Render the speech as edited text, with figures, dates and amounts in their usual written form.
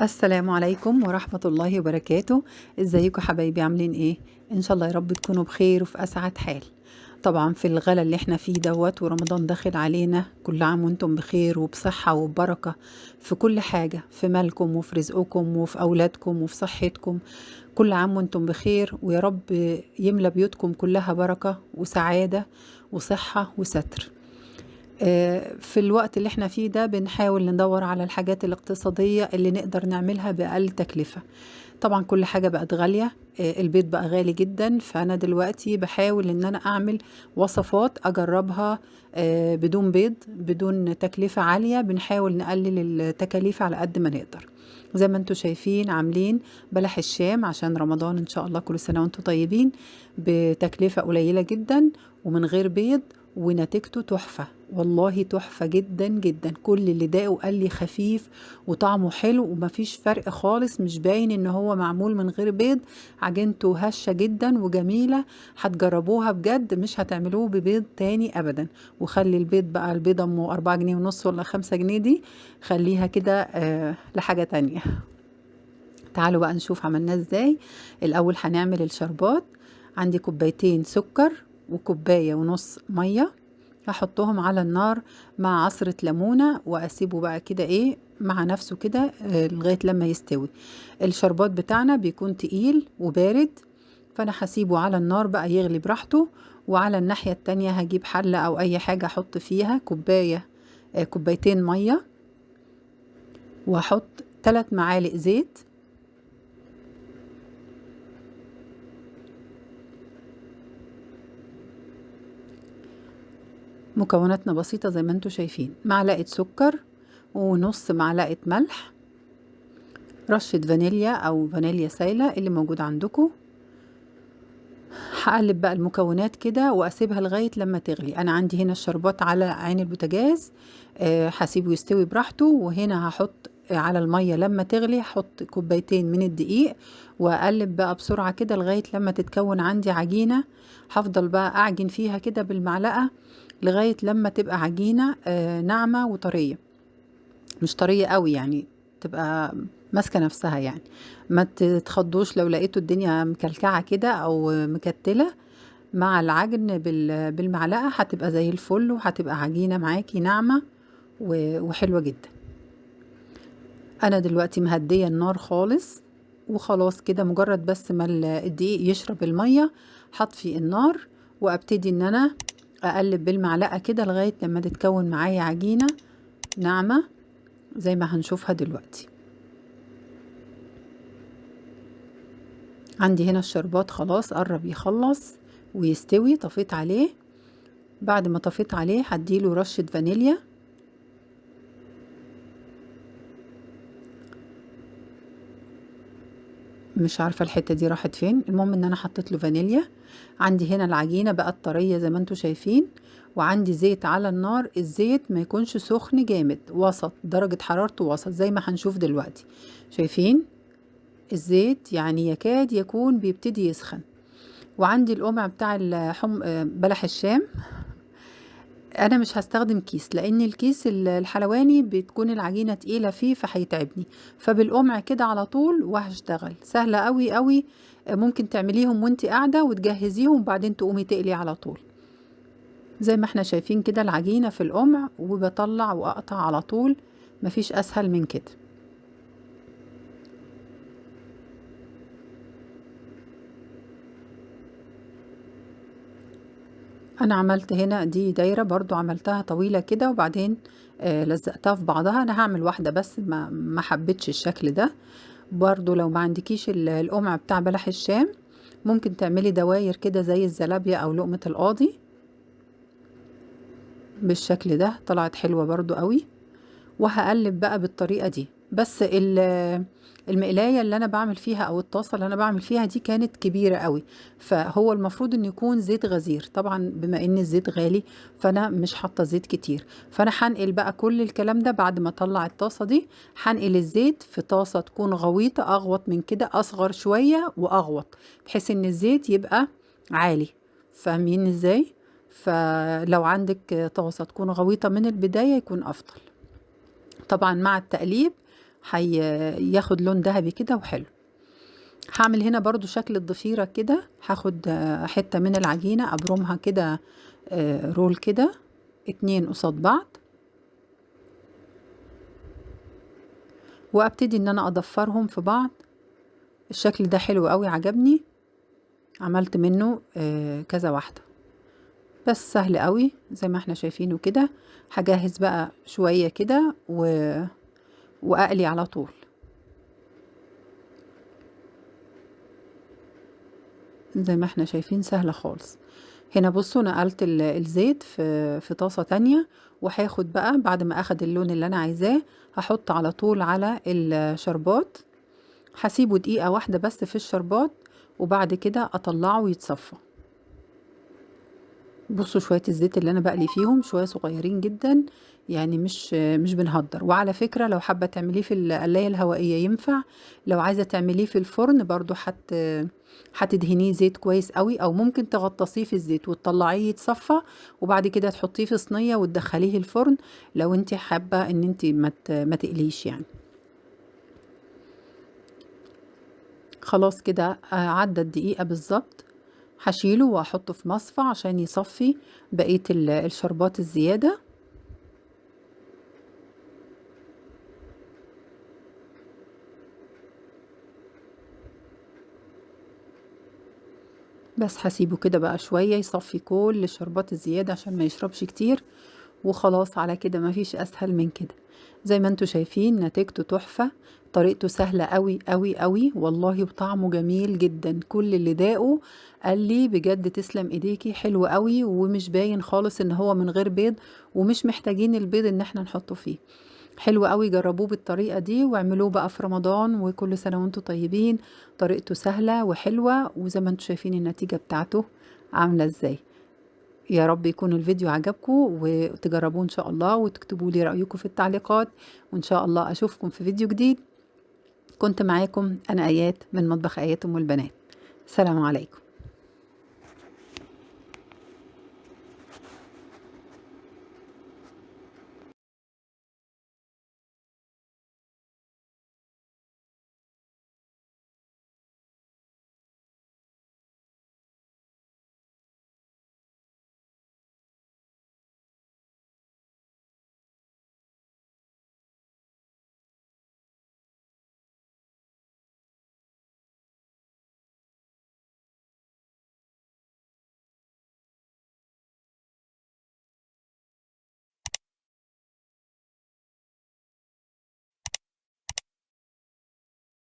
السلام عليكم ورحمة الله وبركاته. ازيكم حبايبي، عاملين ايه؟ ان شاء الله يا رب تكونوا بخير وفي اسعد حال. طبعا في الغلا اللي احنا فيه دوت ورمضان داخل علينا، كل عام وانتم بخير وبصحة وبركة في كل حاجة، في مالكم وفي رزقكم وفي اولادكم وفي صحتكم. كل عام وانتم بخير، ويا رب يملى بيوتكم كلها بركة وسعادة وصحة وستر. في الوقت اللي احنا فيه ده بنحاول ندور على الحاجات الاقتصادية اللي نقدر نعملها بأقل تكلفة. طبعا كل حاجة بقت غالية، البيت بقى غالي جدا، فأنا دلوقتي بحاول إن أنا أعمل وصفات أجربها بدون بيض، بدون تكلفة عالية. بنحاول نقلل التكاليف على قد ما نقدر. زي ما انتم شايفين عاملين بلح الشام عشان رمضان إن شاء الله، كل سنة وانتم طيبين، بتكلفة قليلة جدا ومن غير بيض، ونتيجته تحفة، والله تحفة جدا جدا. كل اللي داقه قال لي خفيف وطعمه حلو ومفيش فرق خالص، مش باين ان هو معمول من غير بيض. عجينته هشة جدا وجميلة، هتجربوها بجد مش هتعملوه ببيض تاني ابدا. وخلي البيض بقى، البيضة ام 4 جنيه ونص ولا 5 جنيه دي، خليها كده لحاجة تانية. تعالوا بقى نشوف عملناه ازاي. الاول هنعمل الشربات. عندي كوبايتين سكر وكوباية ونص مية، هحطهم على النار مع عصرة ليمونة، واسيبه بقى كده ايه مع نفسه كده لغاية لما يستوي. الشربات بتاعنا بيكون تقيل وبارد، فانا هسيبه على النار بقى يغلي براحته. وعلى الناحية التانية هجيب حلة او اي حاجة احط فيها كوبايتين مية، واحط 3 معالق زيت. مكوناتنا بسيطة زي ما انتم شايفين: معلقة سكر، ونص معلقة ملح، رشة فانيليا أو فانيليا سايلة اللي موجود عندكم. هقلب بقى المكونات كده واسيبها لغاية لما تغلي. انا عندي هنا الشربات على عين البوتاجاز، هسيبه يستوي براحته. وهنا هحط على المية لما تغلي، هحط كوبايتين من الدقيق، واقلب بقى بسرعة كده لغاية لما تتكون عندي عجينة. هفضل بقى اعجن فيها كده بالمعلقة لغاية لما تبقى عجينة ناعمة وطرية، مش طرية قوي يعني، تبقى ماسكة نفسها يعني. ما تتخضوش لو لقيتوا الدنيا مكلكعة كده او مكتلة. مع العجن بالمعلقة هتبقى زي الفل، وهتبقى عجينة معاكي ناعمة وحلوة جدا. انا دلوقتي مهدية النار خالص، وخلاص كده مجرد بس ما الدقيق يشرب المية هطفي النار، وابتدي ان انا اقلب بالمعلقة كده لغاية لما تتكون معايا عجينة ناعمة زي ما هنشوفها دلوقتي. عندي هنا الشربات خلاص قرب يخلص ويستوي، طفيت عليه. بعد ما طفيت عليه هديله رشة فانيليا. مش عارفة الحتة دي راحت فين، المهم ان انا حطيت له فانيليا. عندي هنا العجينة بقت طرية زي ما انتوا شايفين، وعندي زيت على النار. الزيت ما يكونش سخن جامد، وسط، درجة حرارته وسط زي ما هنشوف دلوقتي. شايفين الزيت يعني يكاد يكون بيبتدي يسخن. وعندي القمع بتاع بلح الشام. انا مش هستخدم كيس، لان الكيس الحلواني بتكون العجينة تقيلة فيه فهيتعبني. فبالقمع كده على طول وهشتغل سهلة قوي قوي. ممكن تعمليهم وانت قاعدة وتجهزيهم وبعدين تقومي تقلي على طول. زي ما احنا شايفين كده العجينة في القمع، وبطلع واقطع على طول، مفيش اسهل من كده. انا عملت هنا دي دايرة برضو، عملتها طويلة كده وبعدين لزقتها في بعضها. انا هعمل واحدة بس، ما حبيتش الشكل ده. برضو لو ما عندكيش القمع بتاع بلح الشام، ممكن تعملي دواير كده زي الزلابية او لقمة القاضي بالشكل ده، طلعت حلوة برضو قوي. وهقلب بقى بالطريقة دي. بس المقلاية اللي انا بعمل فيها او الطاسة اللي انا بعمل فيها دي كانت كبيرة قوي، فهو المفروض ان يكون زيت غزير. طبعا بما ان الزيت غالي فانا مش حاطة زيت كتير. فانا هنقل بقى كل الكلام ده بعد ما اطلع الطاسة دي. هنقل الزيت في طاسة تكون غويطة، اغوط من كده، اصغر شوية واغوط، بحيث ان الزيت يبقى عالي. فاهمين ازاي؟ فلو عندك طاسة تكون غويطة من البداية يكون افضل. طبعا مع التقليب ياخد لون ذهبي كده وحلو. هعمل هنا برضو شكل الضفيرة كده، هاخد حتة من العجينة ابرمها كده رول كده 2 قصاد بعض، وابتدي ان انا اضفرهم في بعض. الشكل ده حلو قوي عجبني، عملت منه كذا واحدة، بس سهل قوي زي ما احنا شايفينه كده. هجهز بقى شوية كده واقلي على طول. زي ما احنا شايفين سهلة خالص. هنا بصوا نقلت الزيت في طاسة تانية، وهاخد بقى بعد ما اخد اللون اللي انا عايزاه هحط على طول على الشربات. هسيبه دقيقة واحدة بس في الشربات، وبعد كده اطلعه يتصفى. بصوا شوية الزيت اللي انا بقلي فيهم شوية صغيرين جدا، يعني مش بنهدر. وعلى فكرة لو حابة تعمليه في القلاية الهوائية ينفع، لو عايزة تعمليه في الفرن برضو هتدهنيه زيت كويس قوي، او ممكن تغطسيه في الزيت وتطلعيه يتصفى، وبعد كده تحطيه في صينية وتدخليه الفرن لو انت حابة ان انت ما تقليش يعني. خلاص كده عدت دقيقة بالظبط. هشيله واحطه في مصفى عشان يصفي بقية الشربات الزيادة. بس هسيبه كده بقى شوية يصفي كل الشربات الزيادة عشان ما يشربش كتير، وخلاص على كده مفيش اسهل من كده. زي ما انتوا شايفين نتيجته تحفة، طريقته سهلة قوي قوي قوي والله، وطعمه جميل جدا. كل اللي داقه قال لي بجد تسلم ايديكي، حلو قوي ومش باين خالص ان هو من غير بيض، ومش محتاجين البيض ان احنا نحطه فيه. حلو قوي، جربوه بالطريقة دي واعملوه بقى في رمضان، وكل سنة وانتوا طيبين. طريقته سهلة وحلوة، وزي ما انتوا شايفين النتيجة بتاعته عاملة ازاي. يا رب يكون الفيديو عجبكم وتجربوه ان شاء الله، وتكتبوا لي رأيكم في التعليقات، وان شاء الله اشوفكم في فيديو جديد. كنت معاكم انا ايات من مطبخ ايات ام البنات. سلام عليكم.